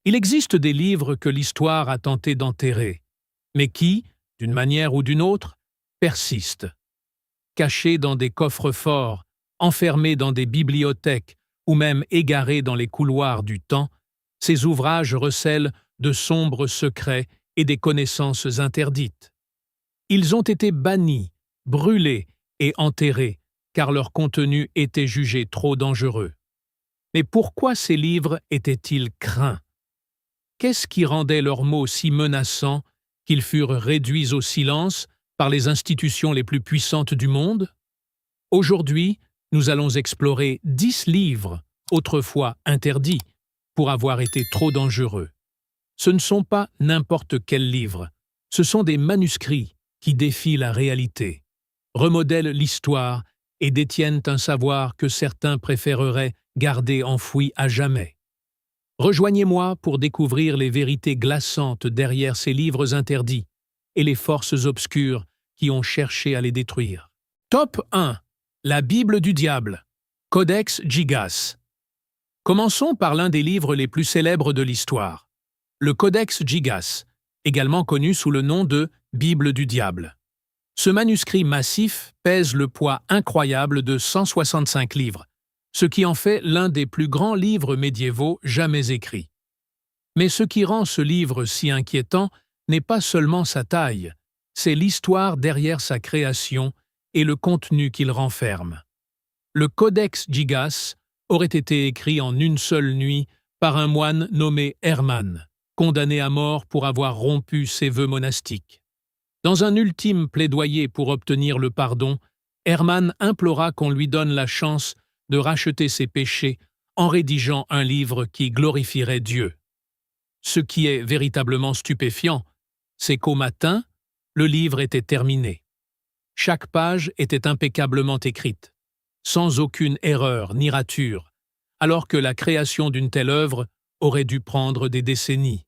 Il existe des livres que l'histoire a tenté d'enterrer, mais qui, d'une manière ou d'une autre, persistent. Cachés dans des coffres forts, enfermés dans des bibliothèques ou même égarés dans les couloirs du temps, ces ouvrages recèlent de sombres secrets et des connaissances interdites. Ils ont été bannis, brûlés et enterrés, car leur contenu était jugé trop dangereux. Mais pourquoi ces livres étaient-ils craints? Qu'est-ce qui rendait leurs mots si menaçants qu'ils furent réduits au silence par les institutions les plus puissantes du monde? Aujourd'hui, nous allons explorer 10 livres, autrefois interdits, pour avoir été trop dangereux. Ce ne sont pas n'importe quels livres, ce sont des manuscrits qui défient la réalité, remodèlent l'histoire et détiennent un savoir que certains préféreraient garder enfoui à jamais. Rejoignez-moi pour découvrir les vérités glaçantes derrière ces livres interdits et les forces obscures qui ont cherché à les détruire. Top 1. La Bible du diable. Codex Gigas. Commençons par l'un des livres les plus célèbres de l'histoire. Le Codex Gigas, également connu sous le nom de Bible du diable. Ce manuscrit massif pèse le poids incroyable de 165 livres, ce qui en fait l'un des plus grands livres médiévaux jamais écrits. Mais ce qui rend ce livre si inquiétant n'est pas seulement sa taille, c'est l'histoire derrière sa création et le contenu qu'il renferme. Le Codex Gigas aurait été écrit en une seule nuit par un moine nommé Hermann, condamné à mort pour avoir rompu ses vœux monastiques. Dans un ultime plaidoyer pour obtenir le pardon, Hermann implora qu'on lui donne la chance de racheter ses péchés en rédigeant un livre qui glorifierait Dieu. Ce qui est véritablement stupéfiant, c'est qu'au matin, le livre était terminé. Chaque page était impeccablement écrite, sans aucune erreur ni rature, alors que la création d'une telle œuvre aurait dû prendre des décennies.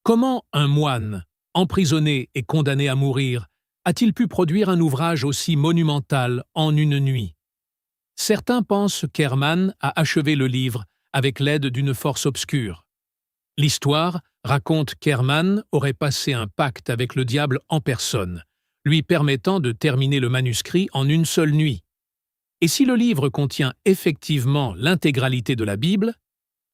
Comment un moine, emprisonné et condamné à mourir, a-t-il pu produire un ouvrage aussi monumental en une nuit? Certains pensent qu'Hermann a achevé le livre avec l'aide d'une force obscure. L'histoire raconte qu'Hermann aurait passé un pacte avec le diable en personne, lui permettant de terminer le manuscrit en une seule nuit. Et si le livre contient effectivement l'intégralité de la Bible,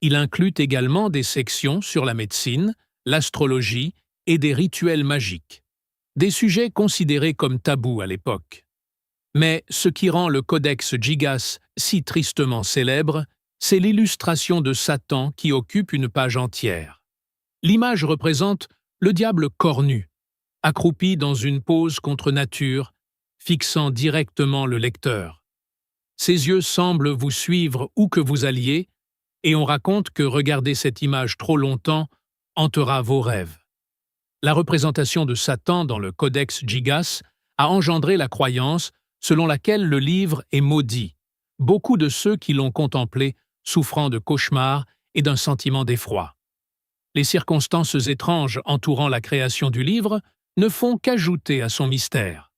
il inclut également des sections sur la médecine, l'astrologie et des rituels magiques, des sujets considérés comme tabous à l'époque. Mais ce qui rend le Codex Gigas si tristement célèbre, c'est l'illustration de Satan qui occupe une page entière. L'image représente le diable cornu, accroupi dans une pose contre nature, fixant directement le lecteur. Ses yeux semblent vous suivre où que vous alliez, et on raconte que regarder cette image trop longtemps hantera vos rêves. La représentation de Satan dans le Codex Gigas a engendré la croyance selon laquelle le livre est maudit, beaucoup de ceux qui l'ont contemplé souffrant de cauchemars et d'un sentiment d'effroi. Les circonstances étranges entourant la création du livre ne font qu'ajouter à son mystère.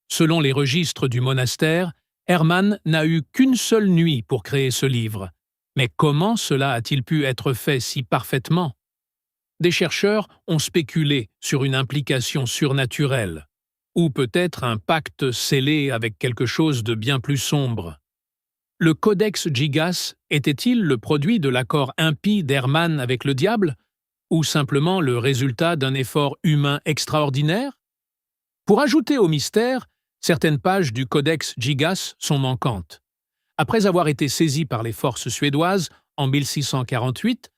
Selon les registres du monastère, Hermann n'a eu qu'une seule nuit pour créer ce livre. Mais comment cela a-t-il pu être fait si parfaitement? Des chercheurs ont spéculé sur une implication surnaturelle, ou peut-être un pacte scellé avec quelque chose de bien plus sombre. Le Codex Gigas était-il le produit de l'accord impie d'Hermann avec le diable, ou simplement le résultat d'un effort humain extraordinaire? Pour ajouter au mystère, certaines pages du Codex Gigas sont manquantes. Après avoir été saisi par les forces suédoises en 1648,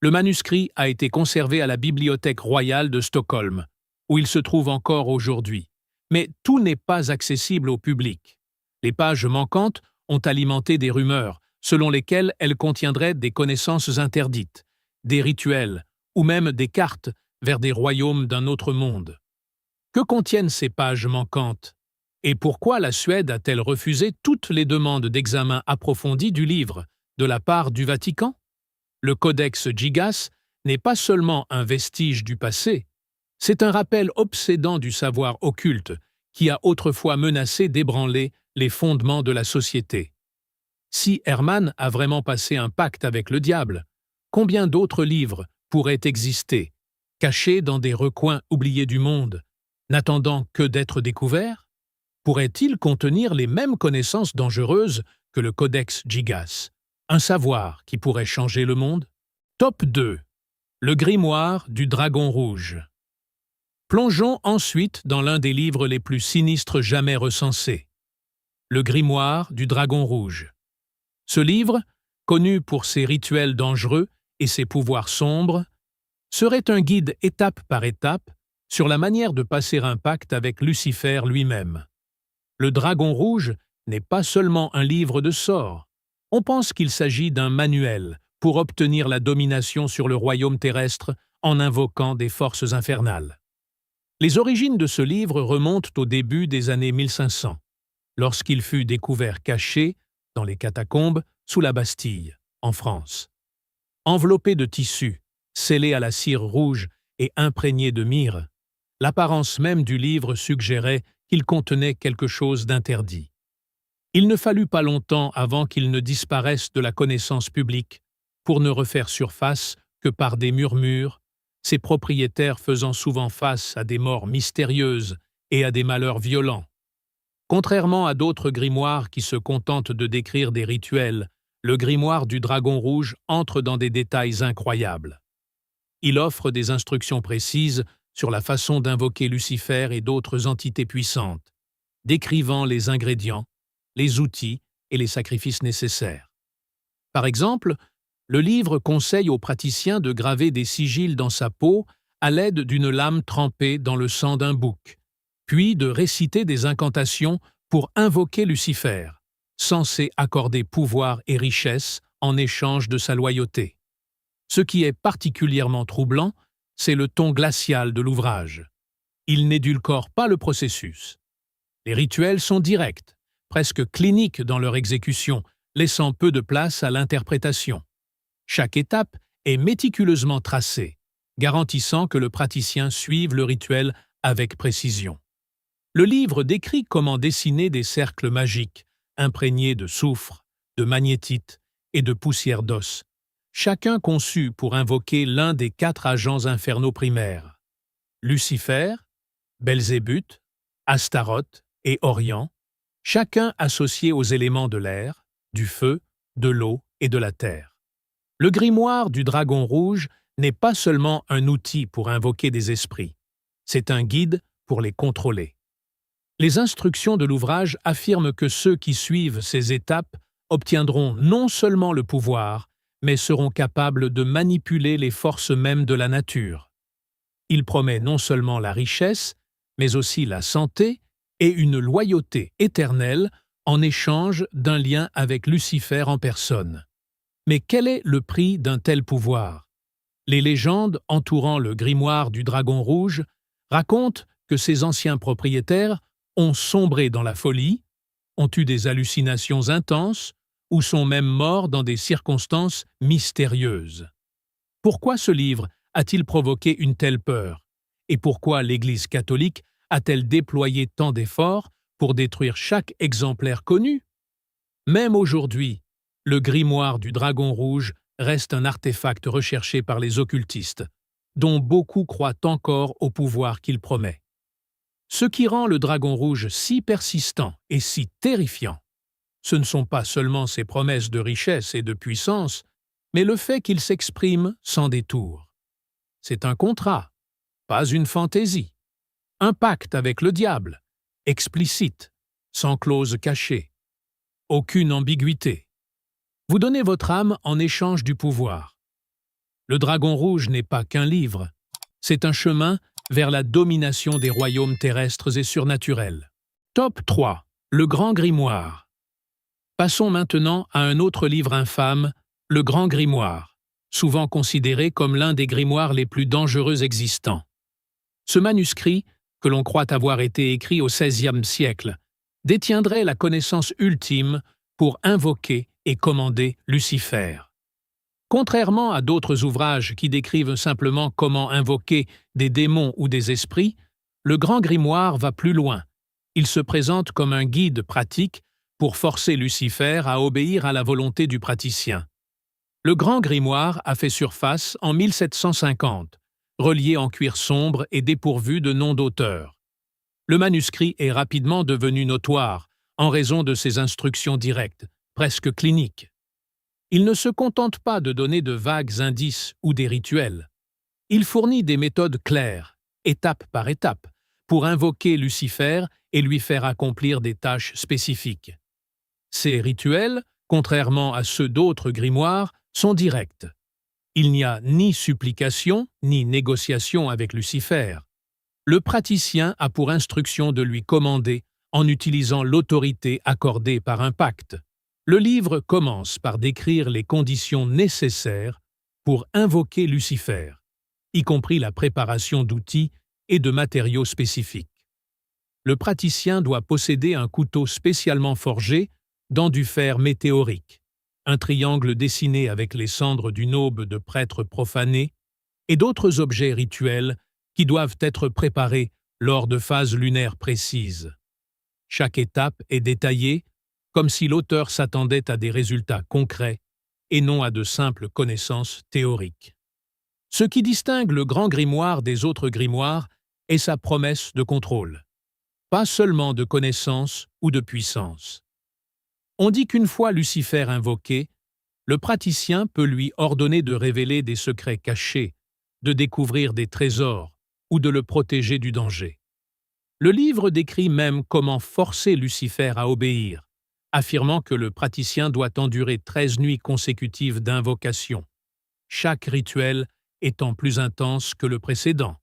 le manuscrit a été conservé à la Bibliothèque royale de Stockholm, où il se trouve encore aujourd'hui. Mais tout n'est pas accessible au public. Les pages manquantes ont alimenté des rumeurs, selon lesquelles elles contiendraient des connaissances interdites, des rituels ou même des cartes vers des royaumes d'un autre monde. Que contiennent ces pages manquantes? Et pourquoi la Suède a-t-elle refusé toutes les demandes d'examen approfondi du livre de la part du Vatican? Le Codex Gigas n'est pas seulement un vestige du passé, c'est un rappel obsédant du savoir occulte qui a autrefois menacé d'ébranler les fondements de la société. Si Hermann a vraiment passé un pacte avec le diable, combien d'autres livres pourrait exister, caché dans des recoins oubliés du monde, n'attendant que d'être découvert? Pourrait-il contenir les mêmes connaissances dangereuses que le Codex Gigas, un savoir qui pourrait changer le monde? Top 2. Le grimoire du Dragon Rouge. Plongeons ensuite dans l'un des livres les plus sinistres jamais recensés. Le grimoire du Dragon Rouge. Ce livre, connu pour ses rituels dangereux et ses pouvoirs sombres, serait un guide étape par étape sur la manière de passer un pacte avec Lucifer lui-même. Le Dragon Rouge n'est pas seulement un livre de sorts. On pense qu'il s'agit d'un manuel pour obtenir la domination sur le royaume terrestre en invoquant des forces infernales. Les origines de ce livre remontent au début des années 1500, lorsqu'il fut découvert caché dans les catacombes sous la Bastille, en France. Enveloppé de tissu, scellé à la cire rouge et imprégné de myrrhe, l'apparence même du livre suggérait qu'il contenait quelque chose d'interdit. Il ne fallut pas longtemps avant qu'il ne disparaisse de la connaissance publique, pour ne refaire surface que par des murmures, ses propriétaires faisant souvent face à des morts mystérieuses et à des malheurs violents. Contrairement à d'autres grimoires qui se contentent de décrire des rituels, le grimoire du Dragon Rouge entre dans des détails incroyables. Il offre des instructions précises sur la façon d'invoquer Lucifer et d'autres entités puissantes, décrivant les ingrédients, les outils et les sacrifices nécessaires. Par exemple, le livre conseille aux praticiens de graver des sigils dans sa peau à l'aide d'une lame trempée dans le sang d'un bouc, puis de réciter des incantations pour invoquer Lucifer, censé accorder pouvoir et richesse en échange de sa loyauté. Ce qui est particulièrement troublant, c'est le ton glacial de l'ouvrage. Il n'édulcore pas le processus. Les rituels sont directs, presque cliniques dans leur exécution, laissant peu de place à l'interprétation. Chaque étape est méticuleusement tracée, garantissant que le praticien suive le rituel avec précision. Le livre décrit comment dessiner des cercles magiques, imprégnés de soufre, de magnétite et de poussière d'os, chacun conçu pour invoquer l'un des 4 agents infernaux primaires: Lucifer, Belzébuth, Astaroth et Orion, chacun associé aux éléments de l'air, du feu, de l'eau et de la terre. Le grimoire du Dragon Rouge n'est pas seulement un outil pour invoquer des esprits, c'est un guide pour les contrôler. Les instructions de l'ouvrage affirment que ceux qui suivent ces étapes obtiendront non seulement le pouvoir, mais seront capables de manipuler les forces mêmes de la nature. Il promet non seulement la richesse, mais aussi la santé et une loyauté éternelle en échange d'un lien avec Lucifer en personne. Mais quel est le prix d'un tel pouvoir? Les légendes entourant le grimoire du Dragon Rouge racontent que ses anciens propriétaires ont sombré dans la folie, ont eu des hallucinations intenses ou sont même morts dans des circonstances mystérieuses. Pourquoi ce livre a-t-il provoqué une telle peur? Et pourquoi l'Église catholique a-t-elle déployé tant d'efforts pour détruire chaque exemplaire connu? Même aujourd'hui, le grimoire du Dragon Rouge reste un artefact recherché par les occultistes, dont beaucoup croient encore au pouvoir qu'il promet. Ce qui rend le Dragon Rouge si persistant et si terrifiant, ce ne sont pas seulement ses promesses de richesse et de puissance, mais le fait qu'il s'exprime sans détour. C'est un contrat, pas une fantaisie. Un pacte avec le diable, explicite, sans clause cachée. Aucune ambiguïté. Vous donnez votre âme en échange du pouvoir. Le Dragon Rouge n'est pas qu'un livre, c'est un chemin vers la domination des royaumes terrestres et surnaturels. Top 3. Le Grand Grimoire. Passons maintenant à un autre livre infâme, le Grand Grimoire, souvent considéré comme l'un des grimoires les plus dangereux existants. Ce manuscrit, que l'on croit avoir été écrit au XVIe siècle, détiendrait la connaissance ultime pour invoquer et commander Lucifer. Contrairement à d'autres ouvrages qui décrivent simplement comment invoquer des démons ou des esprits, le Grand Grimoire va plus loin. Il se présente comme un guide pratique pour forcer Lucifer à obéir à la volonté du praticien. Le Grand Grimoire a fait surface en 1750, relié en cuir sombre et dépourvu de nom d'auteur. Le manuscrit est rapidement devenu notoire en raison de ses instructions directes, presque cliniques. Il ne se contente pas de donner de vagues indices ou des rituels. Il fournit des méthodes claires, étape par étape, pour invoquer Lucifer et lui faire accomplir des tâches spécifiques. Ces rituels, contrairement à ceux d'autres grimoires, sont directs. Il n'y a ni supplication ni négociation avec Lucifer. Le praticien a pour instruction de lui commander en utilisant l'autorité accordée par un pacte. Le livre commence par décrire les conditions nécessaires pour invoquer Lucifer, y compris la préparation d'outils et de matériaux spécifiques. Le praticien doit posséder un couteau spécialement forgé dans du fer météorique, un triangle dessiné avec les cendres d'une aube de prêtres profanés et d'autres objets rituels qui doivent être préparés lors de phases lunaires précises. Chaque étape est détaillée, comme si l'auteur s'attendait à des résultats concrets et non à de simples connaissances théoriques. Ce qui distingue le Grand Grimoire des autres grimoires est sa promesse de contrôle, pas seulement de connaissance ou de puissance. On dit qu'une fois Lucifer invoqué, le praticien peut lui ordonner de révéler des secrets cachés, de découvrir des trésors ou de le protéger du danger. Le livre décrit même comment forcer Lucifer à obéir, affirmant que le praticien doit endurer 13 nuits consécutives d'invocation, chaque rituel étant plus intense que le précédent.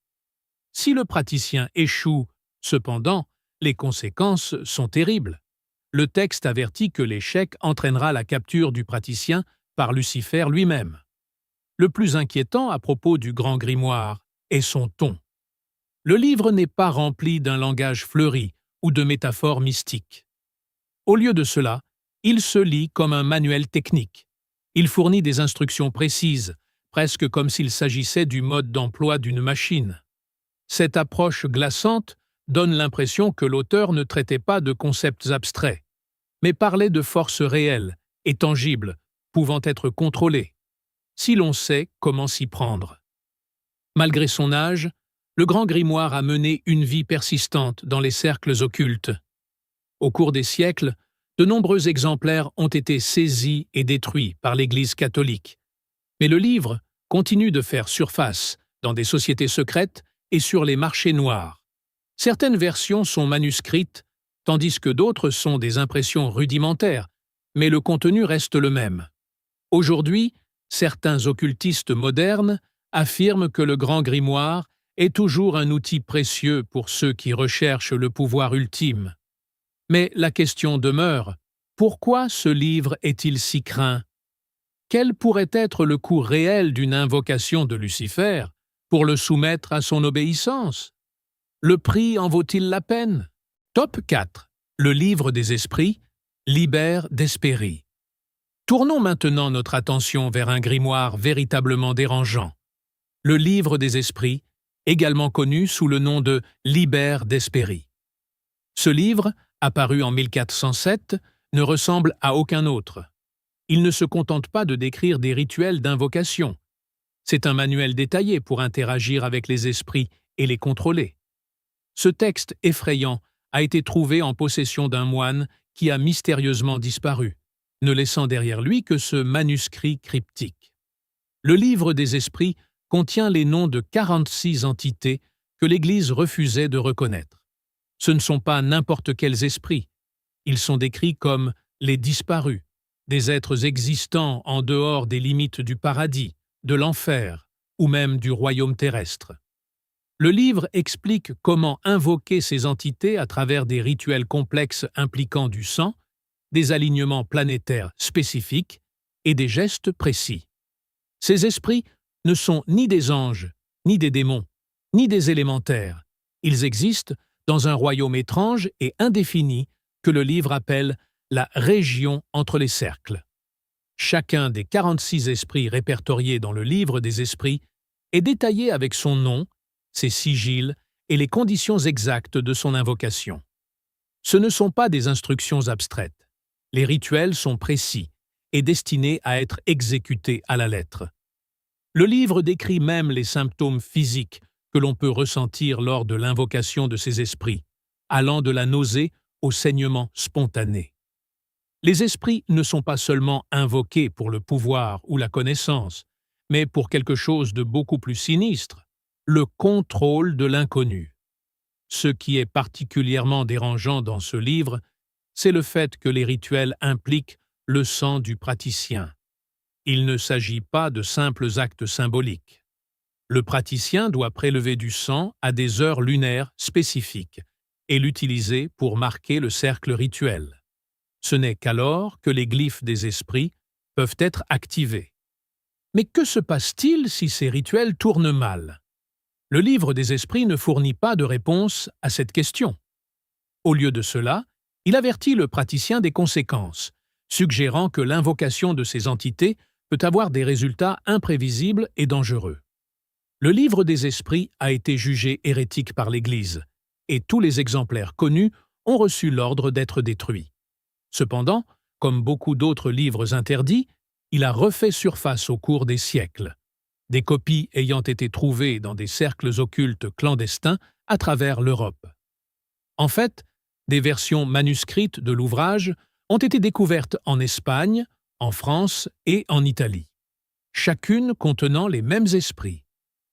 Si le praticien échoue, cependant, les conséquences sont terribles. Le texte avertit que l'échec entraînera la capture du praticien par Lucifer lui-même. Le plus inquiétant à propos du Grand Grimoire est son ton. Le livre n'est pas rempli d'un langage fleuri ou de métaphores mystiques. Au lieu de cela, il se lit comme un manuel technique. Il fournit des instructions précises, presque comme s'il s'agissait du mode d'emploi d'une machine. Cette approche glaçante donne l'impression que l'auteur ne traitait pas de concepts abstraits, mais parlait de forces réelles et tangibles, pouvant être contrôlées, si l'on sait comment s'y prendre. Malgré son âge, le Grand Grimoire a mené une vie persistante dans les cercles occultes. Au cours des siècles, de nombreux exemplaires ont été saisis et détruits par l'Église catholique. Mais le livre continue de faire surface dans des sociétés secrètes et sur les marchés noirs. Certaines versions sont manuscrites, tandis que d'autres sont des impressions rudimentaires, mais le contenu reste le même. Aujourd'hui, certains occultistes modernes affirment que le Grand Grimoire est toujours un outil précieux pour ceux qui recherchent le pouvoir ultime. Mais la question demeure, pourquoi ce livre est-il si craint? Quel pourrait être le coût réel d'une invocation de Lucifer pour le soumettre à son obéissance? Le prix en vaut-il la peine? Top 4. Le livre des esprits, Liber Desperi. Tournons maintenant notre attention vers un grimoire véritablement dérangeant. Le livre des esprits, également connu sous le nom de Liber Desperi. Ce livre, apparu en 1407, ne ressemble à aucun autre. Il ne se contente pas de décrire des rituels d'invocation. C'est un manuel détaillé pour interagir avec les esprits et les contrôler. Ce texte effrayant a été trouvé en possession d'un moine qui a mystérieusement disparu, ne laissant derrière lui que ce manuscrit cryptique. Le livre des esprits contient les noms de 46 entités que l'Église refusait de reconnaître. Ce ne sont pas n'importe quels esprits. Ils sont décrits comme les disparus, des êtres existants en dehors des limites du paradis, de l'enfer ou même du royaume terrestre. Le livre explique comment invoquer ces entités à travers des rituels complexes impliquant du sang, des alignements planétaires spécifiques et des gestes précis. Ces esprits ne sont ni des anges, ni des démons, ni des élémentaires. Ils existent dans un royaume étrange et indéfini que le livre appelle la région entre les cercles. Chacun des 46 esprits répertoriés dans le livre des esprits est détaillé avec son nom, ses sigils et les conditions exactes de son invocation. Ce ne sont pas des instructions abstraites. Les rituels sont précis est destiné à être exécuté à la lettre. Le livre décrit même les symptômes physiques que l'on peut ressentir lors de l'invocation de ces esprits, allant de la nausée au saignement spontané. Les esprits ne sont pas seulement invoqués pour le pouvoir ou la connaissance, mais pour quelque chose de beaucoup plus sinistre, le contrôle de l'inconnu. Ce qui est particulièrement dérangeant dans ce livre, c'est le fait que les rituels impliquent le sang du praticien. Il ne s'agit pas de simples actes symboliques. Le praticien doit prélever du sang à des heures lunaires spécifiques et l'utiliser pour marquer le cercle rituel. Ce n'est qu'alors que les glyphes des esprits peuvent être activés. Mais que se passe-t-il si ces rituels tournent mal? Le livre des esprits ne fournit pas de réponse à cette question. Au lieu de cela, il avertit le praticien des conséquences, suggérant que l'invocation de ces entités peut avoir des résultats imprévisibles et dangereux. Le livre des esprits a été jugé hérétique par l'Église, et tous les exemplaires connus ont reçu l'ordre d'être détruits. Cependant, comme beaucoup d'autres livres interdits, il a refait surface au cours des siècles, des copies ayant été trouvées dans des cercles occultes clandestins à travers l'Europe. En fait, des versions manuscrites de l'ouvrage ont été découvertes en Espagne, en France et en Italie, chacune contenant les mêmes esprits,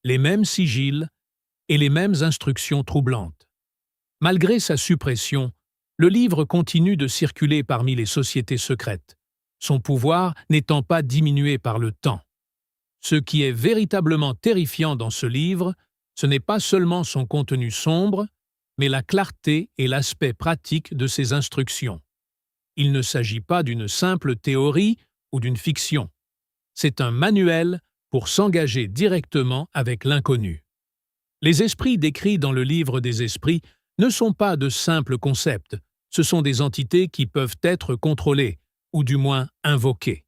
les mêmes sigils et les mêmes instructions troublantes. Malgré sa suppression, le livre continue de circuler parmi les sociétés secrètes, son pouvoir n'étant pas diminué par le temps. Ce qui est véritablement terrifiant dans ce livre, ce n'est pas seulement son contenu sombre, mais la clarté et l'aspect pratique de ses instructions. Il ne s'agit pas d'une simple théorie ou d'une fiction. C'est un manuel pour s'engager directement avec l'inconnu. Les esprits décrits dans le livre des esprits ne sont pas de simples concepts, ce sont des entités qui peuvent être contrôlées, ou du moins invoquées.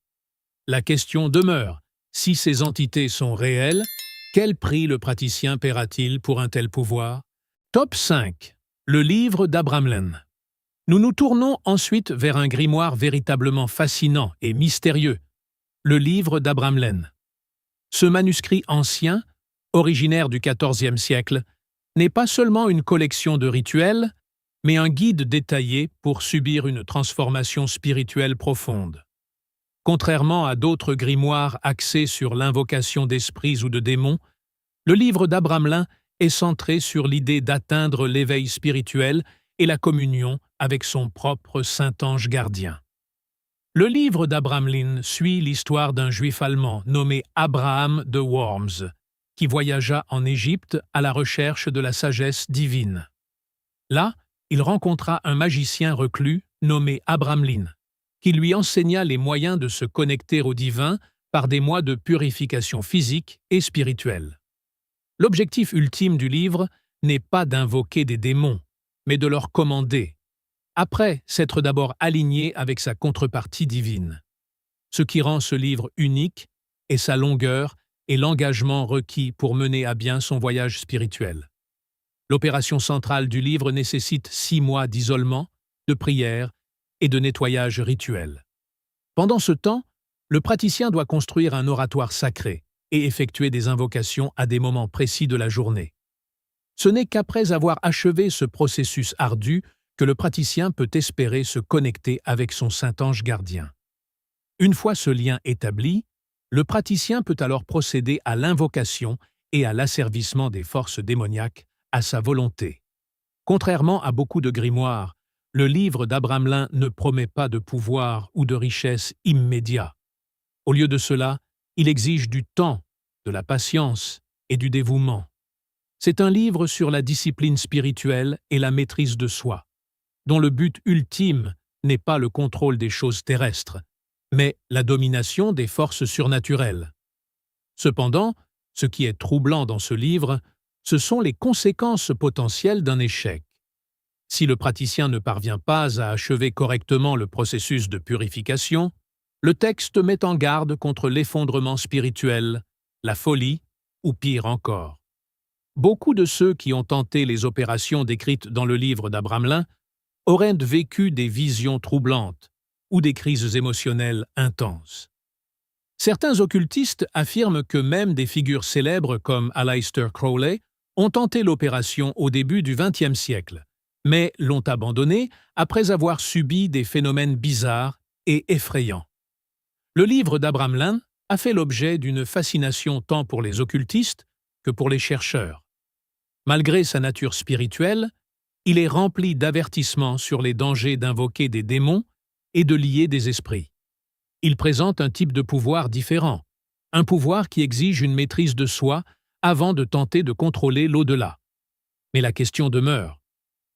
La question demeure, si ces entités sont réelles, quel prix le praticien paiera-t-il pour un tel pouvoir? Top 5. Le livre d'Abramlin. Nous nous tournons ensuite vers un grimoire véritablement fascinant et mystérieux, le livre d'Abramlin. Ce manuscrit ancien, originaire du XIVe siècle, n'est pas seulement une collection de rituels, mais un guide détaillé pour subir une transformation spirituelle profonde. Contrairement à d'autres grimoires axés sur l'invocation d'esprits ou de démons, le livre d'Abramlin est centré sur l'idée d'atteindre l'éveil spirituel et la communion avec son propre Saint-Ange gardien. Le livre d'Abramlin suit l'histoire d'un juif allemand nommé Abraham de Worms, qui voyagea en Égypte à la recherche de la sagesse divine. Là, il rencontra un magicien reclus nommé Abramlin, qui lui enseigna les moyens de se connecter au divin par des mois de purification physique et spirituelle. L'objectif ultime du livre n'est pas d'invoquer des démons, mais de leur commander, après s'être d'abord aligné avec sa contrepartie divine. Ce qui rend ce livre unique est sa longueur et l'engagement requis pour mener à bien son voyage spirituel. L'opération centrale du livre nécessite 6 mois d'isolement, de prière et de nettoyage rituel. Pendant ce temps, le praticien doit construire un oratoire sacré et effectuer des invocations à des moments précis de la journée. Ce n'est qu'après avoir achevé ce processus ardu que le praticien peut espérer se connecter avec son Saint-Ange gardien. Une fois ce lien établi, le praticien peut alors procéder à l'invocation et à l'asservissement des forces démoniaques à sa volonté. Contrairement à beaucoup de grimoires, le livre d'Abramlin ne promet pas de pouvoir ou de richesse immédiat. Au lieu de cela, il exige du temps, de la patience et du dévouement. C'est un livre sur la discipline spirituelle et la maîtrise de soi, dont le but ultime n'est pas le contrôle des choses terrestres, mais la domination des forces surnaturelles. Cependant, ce qui est troublant dans ce livre, ce sont les conséquences potentielles d'un échec. Si le praticien ne parvient pas à achever correctement le processus de purification, le texte met en garde contre l'effondrement spirituel, la folie ou pire encore. Beaucoup de ceux qui ont tenté les opérations décrites dans le livre d'Abramlin auraient vécu des visions troublantes, ou des crises émotionnelles intenses. Certains occultistes affirment que même des figures célèbres comme Aleister Crowley ont tenté l'opération au début du XXe siècle, mais l'ont abandonnée après avoir subi des phénomènes bizarres et effrayants. Le livre d'Abraham Lin a fait l'objet d'une fascination tant pour les occultistes que pour les chercheurs. Malgré sa nature spirituelle, il est rempli d'avertissements sur les dangers d'invoquer des démons et de lier des esprits. Il présente un type de pouvoir différent, un pouvoir qui exige une maîtrise de soi avant de tenter de contrôler l'au-delà. Mais la question demeure.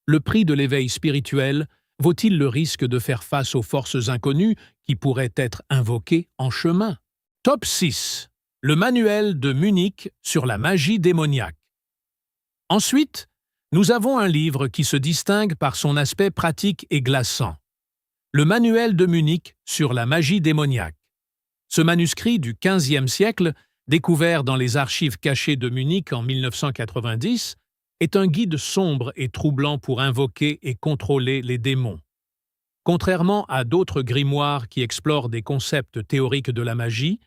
Le prix de l'éveil spirituel vaut-il le risque de faire face aux forces inconnues qui pourraient être invoquées en chemin? Top 6. Le manuel de Munich sur la magie démoniaque. Ensuite, nous avons un livre qui se distingue par son aspect pratique et glaçant. Le manuel de Munich sur la magie démoniaque. Ce manuscrit du XVe siècle, découvert dans les archives cachées de Munich en 1990, est un guide sombre et troublant pour invoquer et contrôler les démons. Contrairement à d'autres grimoires qui explorent des concepts théoriques de la magie,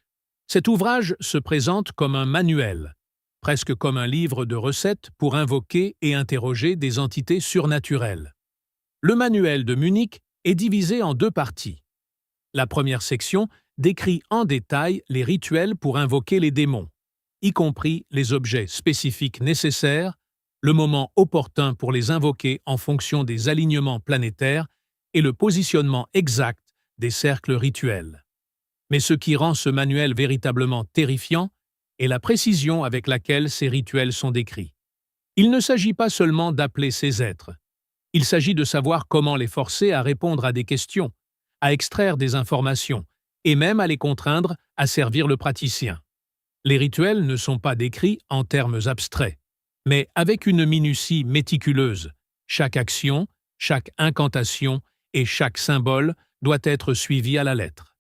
cet ouvrage se présente comme un manuel, presque comme un livre de recettes pour invoquer et interroger des entités surnaturelles. Le manuel de Munich est divisé en 2 parties. La première section décrit en détail les rituels pour invoquer les démons, y compris les objets spécifiques nécessaires, le moment opportun pour les invoquer en fonction des alignements planétaires et le positionnement exact des cercles rituels. Mais ce qui rend ce manuel véritablement terrifiant est la précision avec laquelle ces rituels sont décrits. Il ne s'agit pas seulement d'appeler ces êtres. Il s'agit de savoir comment les forcer à répondre à des questions, à extraire des informations, et même à les contraindre à servir le praticien. Les rituels ne sont pas décrits en termes abstraits, mais avec une minutie méticuleuse. Chaque action, chaque incantation et chaque symbole doit être suivi à la lettre.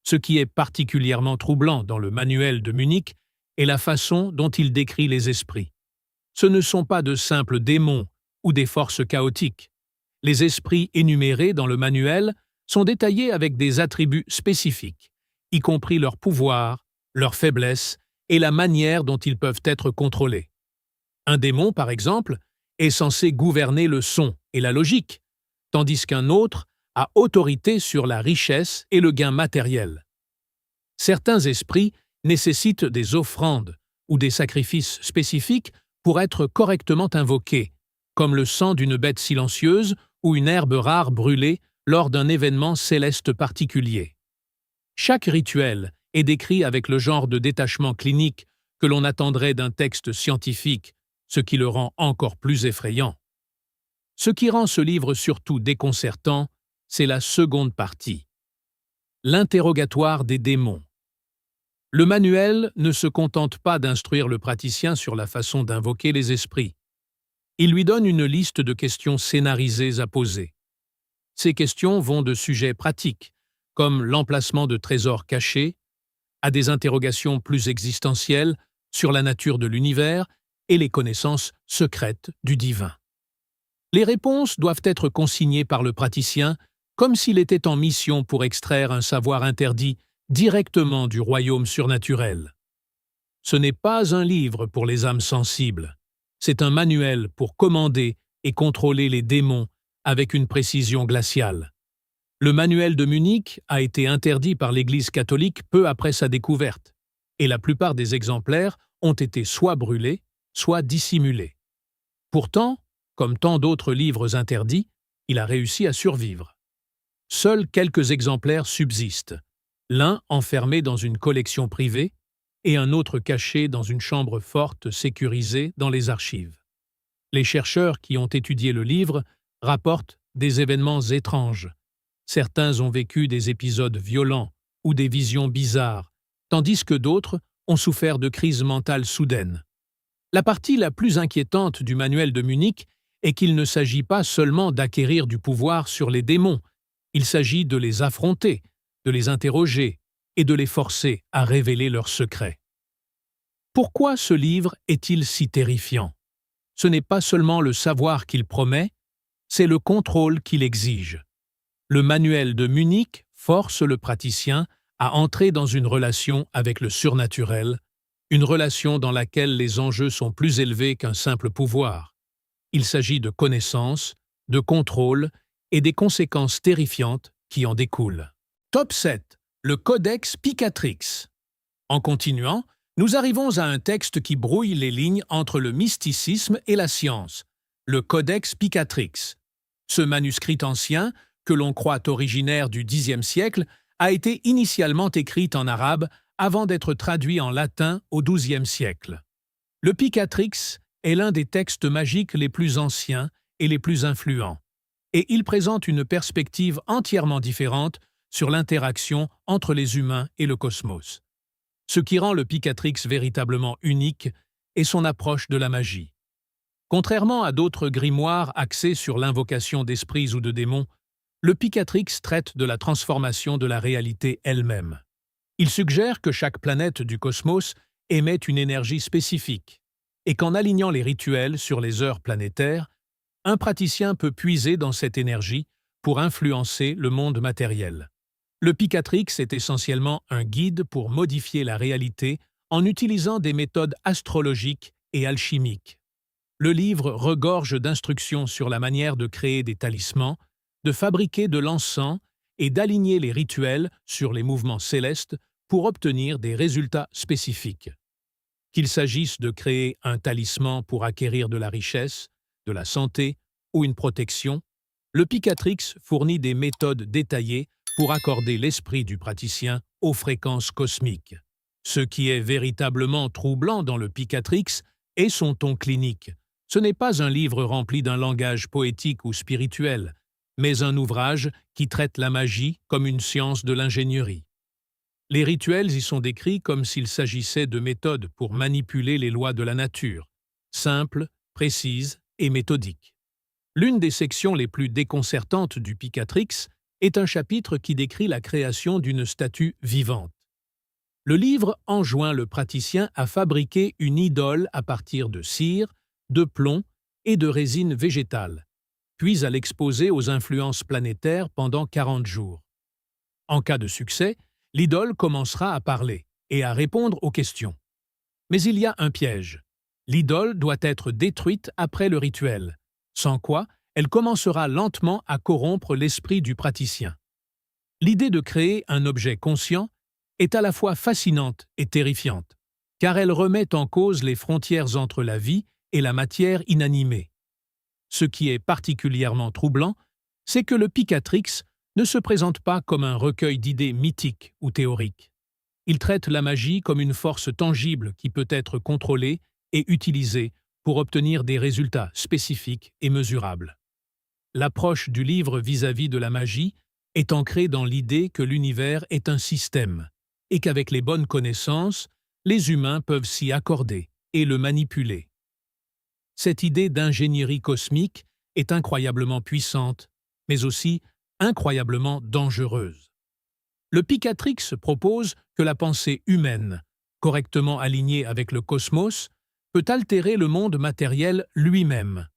Ce qui est particulièrement troublant dans le manuel de Munich est la façon dont il décrit les esprits. Ce ne sont pas de simples démons ou des forces chaotiques. Les esprits énumérés dans le manuel sont détaillés avec des attributs spécifiques, y compris leur pouvoir, leur faiblesse et la manière dont ils peuvent être contrôlés. Un démon, par exemple, est censé gouverner le son et la logique, tandis qu'un autre a autorité sur la richesse et le gain matériel. Certains esprits nécessitent des offrandes ou des sacrifices spécifiques pour être correctement invoqués, comme le sang d'une bête silencieuse ou une herbe rare brûlée lors d'un événement céleste particulier. Chaque rituel est décrit avec le genre de détachement clinique que l'on attendrait d'un texte scientifique, ce qui le rend encore plus effrayant. Ce qui rend ce livre surtout déconcertant, c'est la seconde partie. L'interrogatoire des démons. Le manuel ne se contente pas d'instruire le praticien sur la façon d'invoquer les esprits. Il lui donne une liste de questions scénarisées à poser. Ces questions vont de sujets pratiques, comme l'emplacement de trésors cachés, à des interrogations plus existentielles sur la nature de l'univers et les connaissances secrètes du divin. Les réponses doivent être consignées par le praticien comme s'il était en mission pour extraire un savoir interdit directement du royaume surnaturel. Ce n'est pas un livre pour les âmes sensibles, c'est un manuel pour commander et contrôler les démons avec une précision glaciale. Le manuel de Munich a été interdit par l'Église catholique peu après sa découverte, et la plupart des exemplaires ont été soit brûlés, soit dissimulés. Pourtant, comme tant d'autres livres interdits, il a réussi à survivre. Seuls quelques exemplaires subsistent, l'un enfermé dans une collection privée et un autre caché dans une chambre forte sécurisée dans les archives. Les chercheurs qui ont étudié le livre rapportent des événements étranges. Certains ont vécu des épisodes violents ou des visions bizarres, tandis que d'autres ont souffert de crises mentales soudaines. La partie la plus inquiétante du manuel de Munich est qu'il ne s'agit pas seulement d'acquérir du pouvoir sur les démons, il s'agit de les affronter, de les interroger et de les forcer à révéler leurs secrets. Pourquoi ce livre est-il si terrifiant? Ce n'est pas seulement le savoir qu'il promet, c'est le contrôle qu'il exige. Le manuel de Munich force le praticien à entrer dans une relation avec le surnaturel, une relation dans laquelle les enjeux sont plus élevés qu'un simple pouvoir. Il s'agit de connaissance, de contrôle et des conséquences terrifiantes qui en découlent. Top 7. Le Codex Picatrix. En continuant, nous arrivons à un texte qui brouille les lignes entre le mysticisme et la science, le Codex Picatrix. Ce manuscrit ancien, que l'on croit originaire du Xe siècle, a été initialement écrit en arabe avant d'être traduit en latin au XIIe siècle. Le Picatrix est l'un des textes magiques les plus anciens et les plus influents, et il présente une perspective entièrement différente sur l'interaction entre les humains et le cosmos. Ce qui rend le Picatrix véritablement unique est son approche de la magie. Contrairement à d'autres grimoires axés sur l'invocation d'esprits ou de démons, le Picatrix traite de la transformation de la réalité elle-même. Il suggère que chaque planète du cosmos émet une énergie spécifique, et qu'en alignant les rituels sur les heures planétaires, un praticien peut puiser dans cette énergie pour influencer le monde matériel. Le Picatrix est essentiellement un guide pour modifier la réalité en utilisant des méthodes astrologiques et alchimiques. Le livre regorge d'instructions sur la manière de créer des talismans, de fabriquer de l'encens et d'aligner les rituels sur les mouvements célestes pour obtenir des résultats spécifiques. Qu'il s'agisse de créer un talisman pour acquérir de la richesse, de la santé ou une protection, le Picatrix fournit des méthodes détaillées pour accorder l'esprit du praticien aux fréquences cosmiques. Ce qui est véritablement troublant dans le Picatrix est son ton clinique. Ce n'est pas un livre rempli d'un langage poétique ou spirituel, mais un ouvrage qui traite la magie comme une science de l'ingénierie. Les rituels y sont décrits comme s'il s'agissait de méthodes pour manipuler les lois de la nature, simples, précises et méthodiques. L'une des sections les plus déconcertantes du Picatrix est un chapitre qui décrit la création d'une statue vivante. Le livre enjoint le praticien à fabriquer une idole à partir de cire, de plomb et de résine végétale, puis à l'exposer aux influences planétaires pendant 40 jours. En cas de succès, l'idole commencera à parler et à répondre aux questions. Mais il y a un piège. L'idole doit être détruite après le rituel, sans quoi elle commencera lentement à corrompre l'esprit du praticien. L'idée de créer un objet conscient est à la fois fascinante et terrifiante, car elle remet en cause les frontières entre la vie et la matière inanimée. Ce qui est particulièrement troublant, c'est que le Picatrix ne se présente pas comme un recueil d'idées mythiques ou théoriques. Il traite la magie comme une force tangible qui peut être contrôlée et utilisée pour obtenir des résultats spécifiques et mesurables. L'approche du livre vis-à-vis de la magie est ancrée dans l'idée que l'univers est un système et qu'avec les bonnes connaissances, les humains peuvent s'y accorder et le manipuler. Cette idée d'ingénierie cosmique est incroyablement puissante, mais aussi incroyablement dangereuse. Le Picatrix propose que la pensée humaine, correctement alignée avec le cosmos, peut altérer le monde matériel lui-même.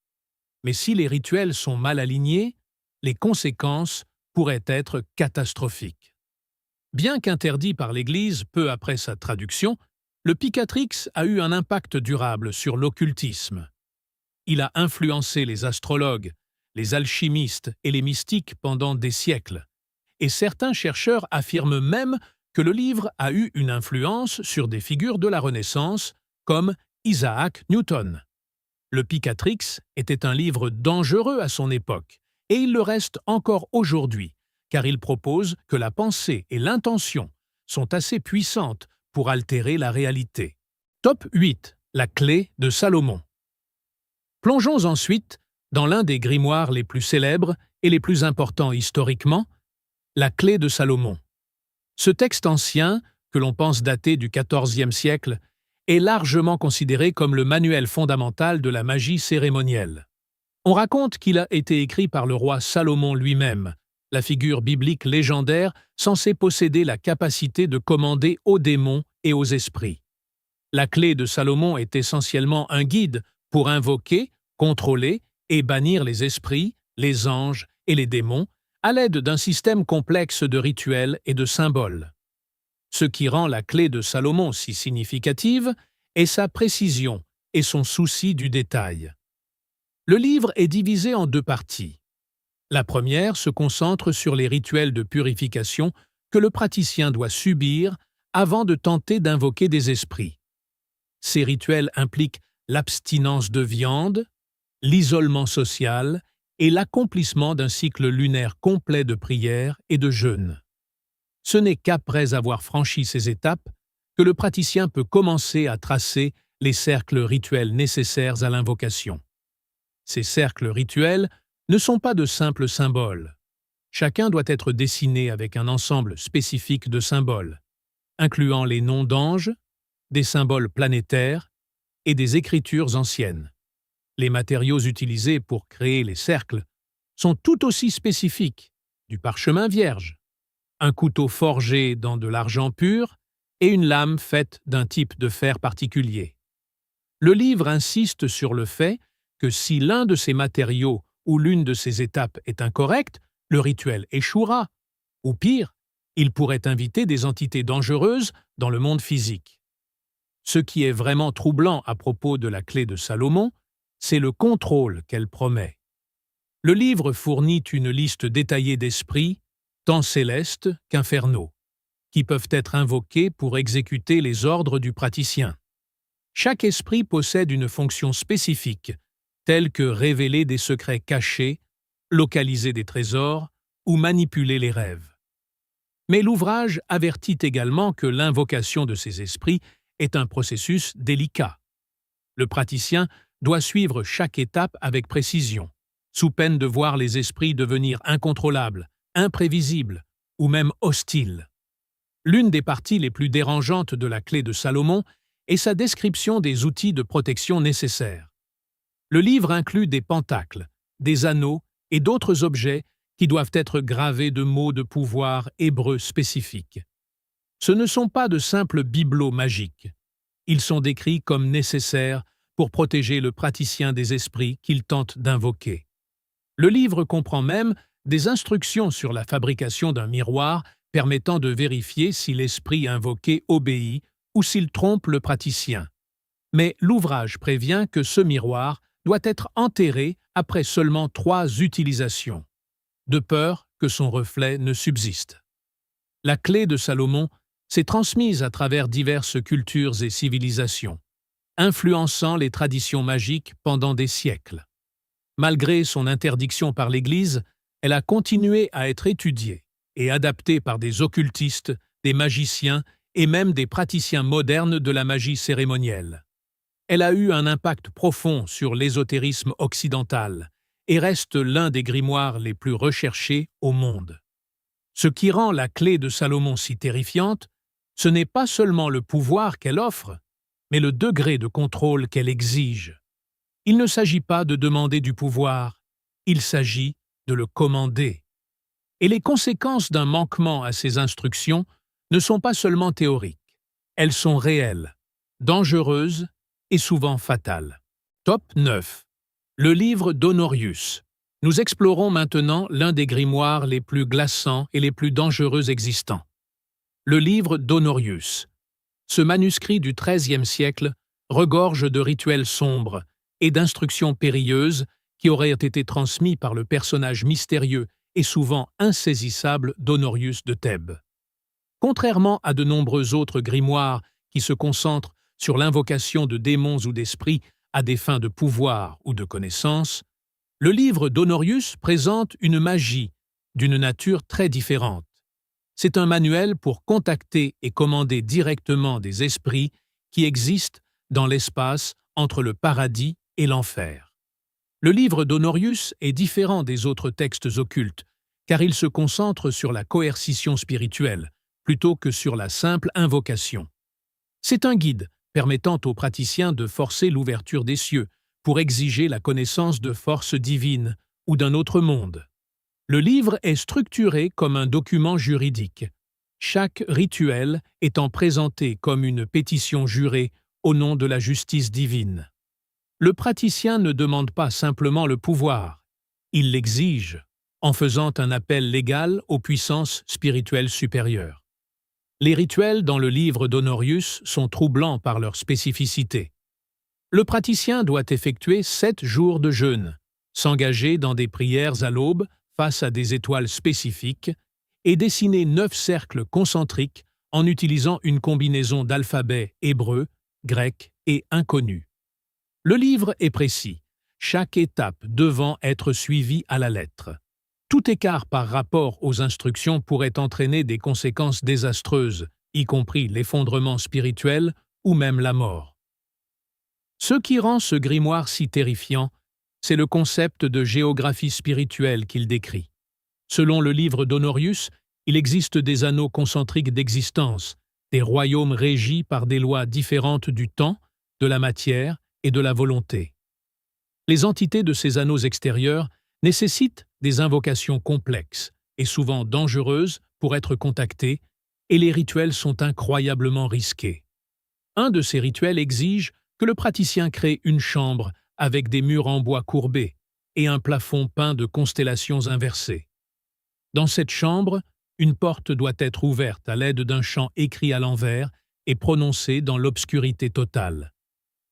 Mais si les rituels sont mal alignés, les conséquences pourraient être catastrophiques. Bien qu'interdit par l'Église peu après sa traduction, le Picatrix a eu un impact durable sur l'occultisme. Il a influencé les astrologues, les alchimistes et les mystiques pendant des siècles, et certains chercheurs affirment même que le livre a eu une influence sur des figures de la Renaissance comme Isaac Newton. Le Picatrix était un livre dangereux à son époque, et il le reste encore aujourd'hui, car il propose que la pensée et l'intention sont assez puissantes pour altérer la réalité. Top 8. La clé de Salomon. Plongeons ensuite dans l'un des grimoires les plus célèbres et les plus importants historiquement, la clé de Salomon. Ce texte ancien, que l'on pense dater du XIVe siècle, est largement considéré comme le manuel fondamental de la magie cérémonielle. On raconte qu'il a été écrit par le roi Salomon lui-même, la figure biblique légendaire censée posséder la capacité de commander aux démons et aux esprits. La clé de Salomon est essentiellement un guide pour invoquer, contrôler et bannir les esprits, les anges et les démons à l'aide d'un système complexe de rituels et de symboles. Ce qui rend la clé de Salomon si significative est sa précision et son souci du détail. Le livre est divisé en deux parties. La première se concentre sur les rituels de purification que le praticien doit subir avant de tenter d'invoquer des esprits. Ces rituels impliquent l'abstinence de viande, l'isolement social et l'accomplissement d'un cycle lunaire complet de prière et de jeûne. Ce n'est qu'après avoir franchi ces étapes que le praticien peut commencer à tracer les cercles rituels nécessaires à l'invocation. Ces cercles rituels ne sont pas de simples symboles. Chacun doit être dessiné avec un ensemble spécifique de symboles, incluant les noms d'anges, des symboles planétaires et des écritures anciennes. Les matériaux utilisés pour créer les cercles sont tout aussi spécifiques, du parchemin vierge, un couteau forgé dans de l'argent pur et une lame faite d'un type de fer particulier. Le livre insiste sur le fait que si l'un de ces matériaux ou l'une de ces étapes est incorrecte, le rituel échouera, ou pire, il pourrait inviter des entités dangereuses dans le monde physique. Ce qui est vraiment troublant à propos de la clé de Salomon, c'est le contrôle qu'elle promet. Le livre fournit une liste détaillée d'esprits, tant célestes qu'infernaux, qui peuvent être invoqués pour exécuter les ordres du praticien. Chaque esprit possède une fonction spécifique, telle que révéler des secrets cachés, localiser des trésors ou manipuler les rêves. Mais l'ouvrage avertit également que l'invocation de ces esprits est un processus délicat. Le praticien doit suivre chaque étape avec précision, sous peine de voir les esprits devenir incontrôlables, imprévisibles ou même hostiles. L'une des parties les plus dérangeantes de la clé de Salomon est sa description des outils de protection nécessaires. Le livre inclut des pentacles, des anneaux et d'autres objets qui doivent être gravés de mots de pouvoir hébreux spécifiques. Ce ne sont pas de simples bibelots magiques. Ils sont décrits comme nécessaires pour protéger le praticien des esprits qu'il tente d'invoquer. Le livre comprend même des instructions sur la fabrication d'un miroir permettant de vérifier si l'esprit invoqué obéit ou s'il trompe le praticien. Mais l'ouvrage prévient que ce miroir doit être enterré après seulement 3 utilisations, de peur que son reflet ne subsiste. La clé de Salomon s'est transmise à travers diverses cultures et civilisations, influençant les traditions magiques pendant des siècles. Malgré son interdiction par l'Église, elle a continué à être étudiée et adaptée par des occultistes, des magiciens et même des praticiens modernes de la magie cérémonielle. Elle a eu un impact profond sur l'ésotérisme occidental et reste l'un des grimoires les plus recherchés au monde. Ce qui rend la clé de Salomon si terrifiante, ce n'est pas seulement le pouvoir qu'elle offre, mais le degré de contrôle qu'elle exige. Il ne s'agit pas de demander du pouvoir, il s'agit de le commander. Et les conséquences d'un manquement à ces instructions ne sont pas seulement théoriques, elles sont réelles, dangereuses et souvent fatales. Top 9. Le livre d'Honorius. Nous explorons maintenant l'un des grimoires les plus glaçants et les plus dangereux existants. Le livre d'Honorius. Ce manuscrit du XIIIe siècle regorge de rituels sombres et d'instructions périlleuses qui auraient été transmis par le personnage mystérieux et souvent insaisissable d'Honorius de Thèbes. Contrairement à de nombreux autres grimoires qui se concentrent sur l'invocation de démons ou d'esprits à des fins de pouvoir ou de connaissance, le livre d'Honorius présente une magie d'une nature très différente. C'est un manuel pour contacter et commander directement des esprits qui existent dans l'espace entre le paradis et l'enfer. Le livre d'Honorius est différent des autres textes occultes, car il se concentre sur la coercition spirituelle, plutôt que sur la simple invocation. C'est un guide permettant aux praticiens de forcer l'ouverture des cieux pour exiger la connaissance de forces divines ou d'un autre monde. Le livre est structuré comme un document juridique, chaque rituel étant présenté comme une pétition jurée au nom de la justice divine. Le praticien ne demande pas simplement le pouvoir, il l'exige. en faisant un appel légal aux puissances spirituelles supérieures. Les rituels dans le livre d'Honorius sont troublants par leur spécificité. Le praticien doit effectuer 7 jours de jeûne, s'engager dans des prières à l'aube face à des étoiles spécifiques et dessiner 9 cercles concentriques en utilisant une combinaison d'alphabets hébreu, grec et inconnu. Le livre est précis, chaque étape devant être suivie à la lettre. Tout écart par rapport aux instructions pourrait entraîner des conséquences désastreuses, y compris l'effondrement spirituel ou même la mort. Ce qui rend ce grimoire si terrifiant, c'est le concept de géographie spirituelle qu'il décrit. Selon le livre d'Honorius, il existe des anneaux concentriques d'existence, des royaumes régis par des lois différentes du temps, de la matière et de la volonté. Les entités de ces anneaux extérieurs nécessitent des invocations complexes et souvent dangereuses pour être contactées, et les rituels sont incroyablement risqués. Un de ces rituels exige que le praticien crée une chambre avec des murs en bois courbés et un plafond peint de constellations inversées. Dans cette chambre, une porte doit être ouverte à l'aide d'un chant écrit à l'envers et prononcé dans l'obscurité totale.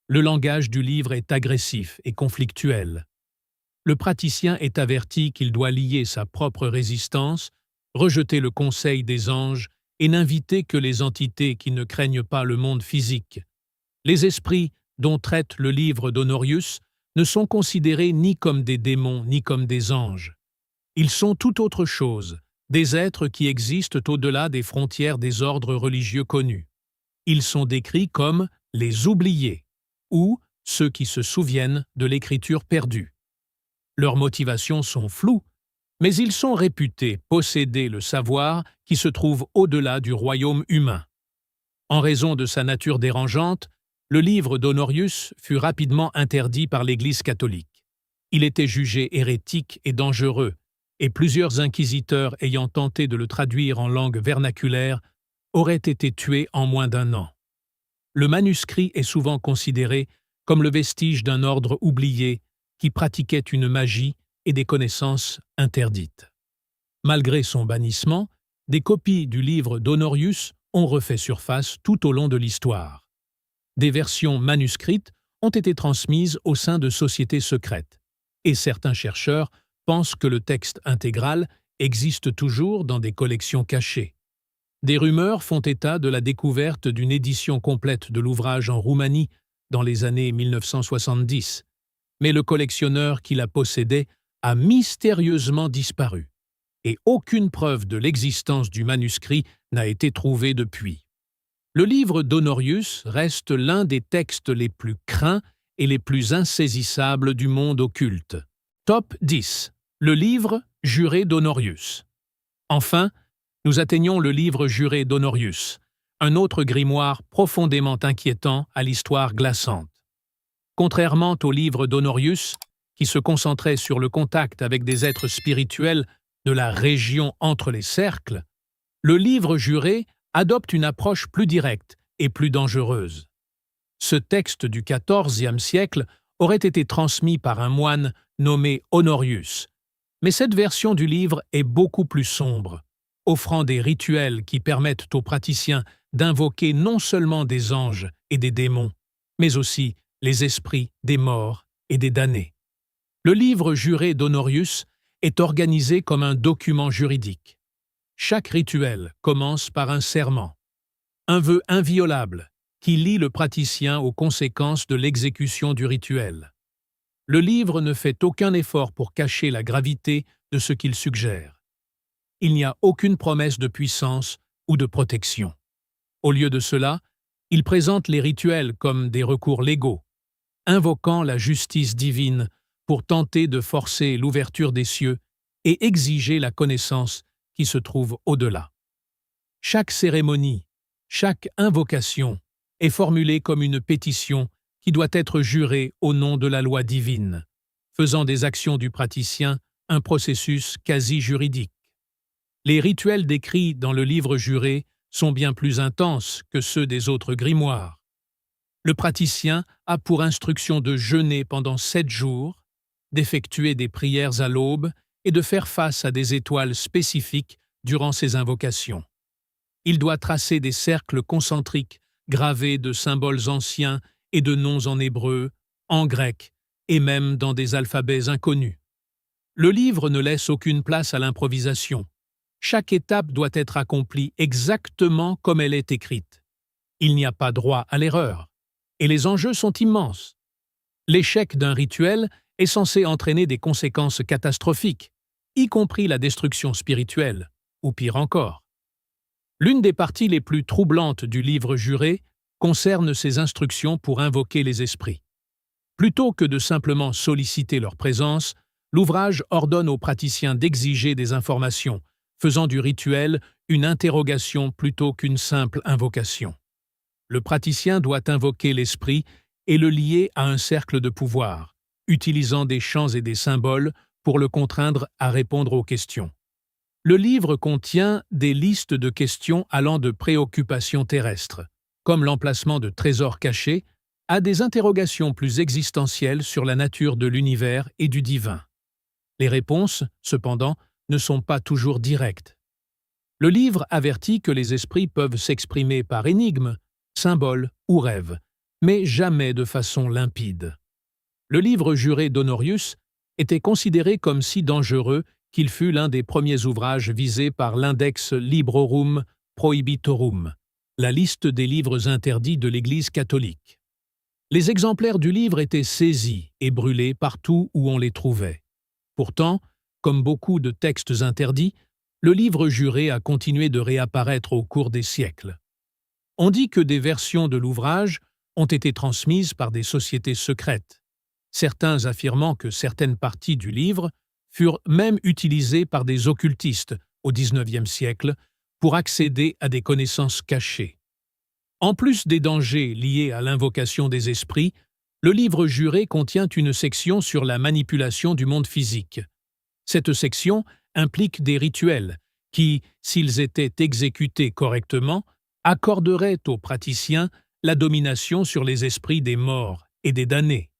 Le langage du livre est agressif et conflictuel. Le praticien est averti qu'il doit lier sa propre résistance, rejeter le conseil des anges et n'inviter que les entités qui ne craignent pas le monde physique. Les esprits dont traite le livre d'Honorius ne sont considérés ni comme des démons ni comme des anges. Ils sont tout autre chose, des êtres qui existent au-delà des frontières des ordres religieux connus. Ils sont décrits comme les oubliés, ou ceux qui se souviennent de l'écriture perdue. Leurs motivations sont floues, mais ils sont réputés posséder le savoir qui se trouve au-delà du royaume humain. En raison de sa nature dérangeante, le livre d'Honorius fut rapidement interdit par l'Église catholique. Il était jugé hérétique et dangereux, et plusieurs inquisiteurs ayant tenté de le traduire en langue vernaculaire auraient été tués en moins d'1 an. Le manuscrit est souvent considéré comme le vestige d'un ordre oublié qui pratiquait une magie et des connaissances interdites. Malgré son bannissement, des copies du livre d'Honorius ont refait surface tout au long de l'histoire. Des versions manuscrites ont été transmises au sein de sociétés secrètes, et certains chercheurs pensent que le texte intégral existe toujours dans des collections cachées. Des rumeurs font état de la découverte d'une édition complète de l'ouvrage en Roumanie dans les années 1970, mais le collectionneur qui la possédait a mystérieusement disparu, et aucune preuve de l'existence du manuscrit n'a été trouvée depuis. Le livre d'Honorius reste l'un des textes les plus craints et les plus insaisissables du monde occulte. Top 10. Le livre juré d'Honorius. Enfin, nous atteignons le livre juré d'Honorius, un autre grimoire profondément inquiétant à l'histoire glaçante. Contrairement au livre d'Honorius, qui se concentrait sur le contact avec des êtres spirituels de la région entre les cercles, le livre juré adopte une approche plus directe et plus dangereuse. Ce texte du XIVe siècle aurait été transmis par un moine nommé Honorius, mais cette version du livre est beaucoup plus sombre, offrant des rituels qui permettent aux praticiens d'invoquer non seulement des anges et des démons, mais aussi les esprits des morts et des damnés. Le livre juré d'Honorius est organisé comme un document juridique. Chaque rituel commence par un serment, un vœu inviolable qui lie le praticien aux conséquences de l'exécution du rituel. Le livre ne fait aucun effort pour cacher la gravité de ce qu'il suggère. Il n'y a aucune promesse de puissance ou de protection. Au lieu de cela, il présente les rituels comme des recours légaux, invoquant la justice divine pour tenter de forcer l'ouverture des cieux et exiger la connaissance qui se trouve au-delà. Chaque cérémonie, chaque invocation est formulée comme une pétition qui doit être jurée au nom de la loi divine, faisant des actions du praticien un processus quasi juridique. Les rituels décrits dans le livre juré sont bien plus intenses que ceux des autres grimoires. Le praticien a pour instruction de jeûner pendant 7 jours, d'effectuer des prières à l'aube et de faire face à des étoiles spécifiques durant ses invocations. Il doit tracer des cercles concentriques gravés de symboles anciens et de noms en hébreu, en grec et même dans des alphabets inconnus. Le livre ne laisse aucune place à l'improvisation. Chaque étape doit être accomplie exactement comme elle est écrite. Il n'y a pas droit à l'erreur. Et les enjeux sont immenses. L'échec d'un rituel est censé entraîner des conséquences catastrophiques, y compris la destruction spirituelle, ou pire encore. L'une des parties les plus troublantes du livre juré concerne ses instructions pour invoquer les esprits. Plutôt que de simplement solliciter leur présence, l'ouvrage ordonne aux praticiens d'exiger des informations, faisant du rituel une interrogation plutôt qu'une simple invocation. Le praticien doit invoquer l'esprit et le lier à un cercle de pouvoir, utilisant des chants et des symboles pour le contraindre à répondre aux questions. Le livre contient des listes de questions allant de préoccupations terrestres, comme l'emplacement de trésors cachés, à des interrogations plus existentielles sur la nature de l'univers et du divin. Les réponses, cependant, ne sont pas toujours directes. Le livre avertit que les esprits peuvent s'exprimer par énigmes, symboles ou rêves, mais jamais de façon limpide. Le livre juré d'Honorius était considéré comme si dangereux qu'il fut l'un des premiers ouvrages visés par l'Index Librorum Prohibitorum, la liste des livres interdits de l'Église catholique. Les exemplaires du livre étaient saisis et brûlés partout où on les trouvait. Pourtant, comme beaucoup de textes interdits, le livre juré a continué de réapparaître au cours des siècles. On dit que des versions de l'ouvrage ont été transmises par des sociétés secrètes, certains affirmant que certaines parties du livre furent même utilisées par des occultistes au XIXe siècle pour accéder à des connaissances cachées. En plus des dangers liés à l'invocation des esprits, le livre juré contient une section sur la manipulation du monde physique. Cette section implique des rituels qui, s'ils étaient exécutés correctement, accorderaient aux praticiens la domination sur les esprits des morts et des damnés.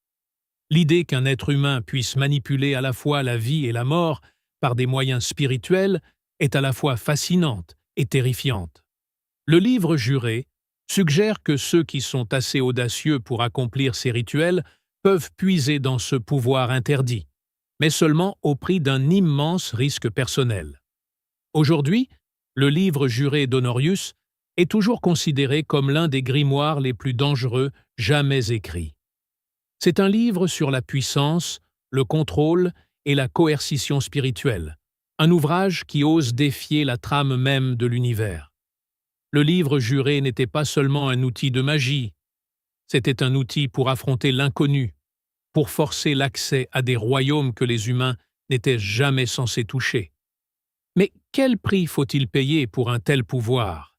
L'idée qu'un être humain puisse manipuler à la fois la vie et la mort par des moyens spirituels est à la fois fascinante et terrifiante. Le livre juré suggère que ceux qui sont assez audacieux pour accomplir ces rituels peuvent puiser dans ce pouvoir interdit, mais seulement au prix d'un immense risque personnel. Aujourd'hui, le livre juré d'Honorius est toujours considéré comme l'un des grimoires les plus dangereux jamais écrits. C'est un livre sur la puissance, le contrôle et la coercition spirituelle, un ouvrage qui ose défier la trame même de l'univers. Le livre juré n'était pas seulement un outil de magie, c'était un outil pour affronter l'inconnu, pour forcer l'accès à des royaumes que les humains n'étaient jamais censés toucher. Mais quel prix faut-il payer pour un tel pouvoir ?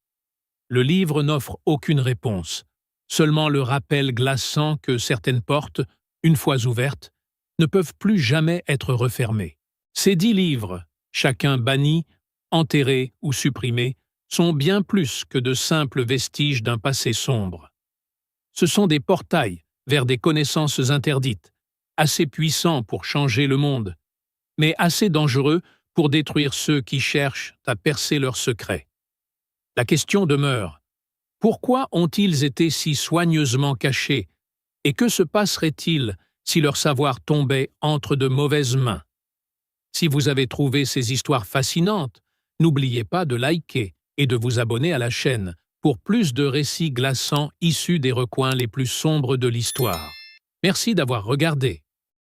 Le livre n'offre aucune réponse, seulement le rappel glaçant que certaines portes, une fois ouvertes, ne peuvent plus jamais être refermées. Ces 10 livres, chacun banni, enterré ou supprimé, sont bien plus que de simples vestiges d'un passé sombre. Ce sont des portails vers des connaissances interdites, assez puissants pour changer le monde, mais assez dangereux pour détruire ceux qui cherchent à percer leurs secrets. La question demeure, pourquoi ont-ils été si soigneusement cachés et que se passerait-il si leur savoir tombait entre de mauvaises mains? Si vous avez trouvé ces histoires fascinantes, n'oubliez pas de liker et de vous abonner à la chaîne pour plus de récits glaçants issus des recoins les plus sombres de l'histoire. Merci d'avoir regardé.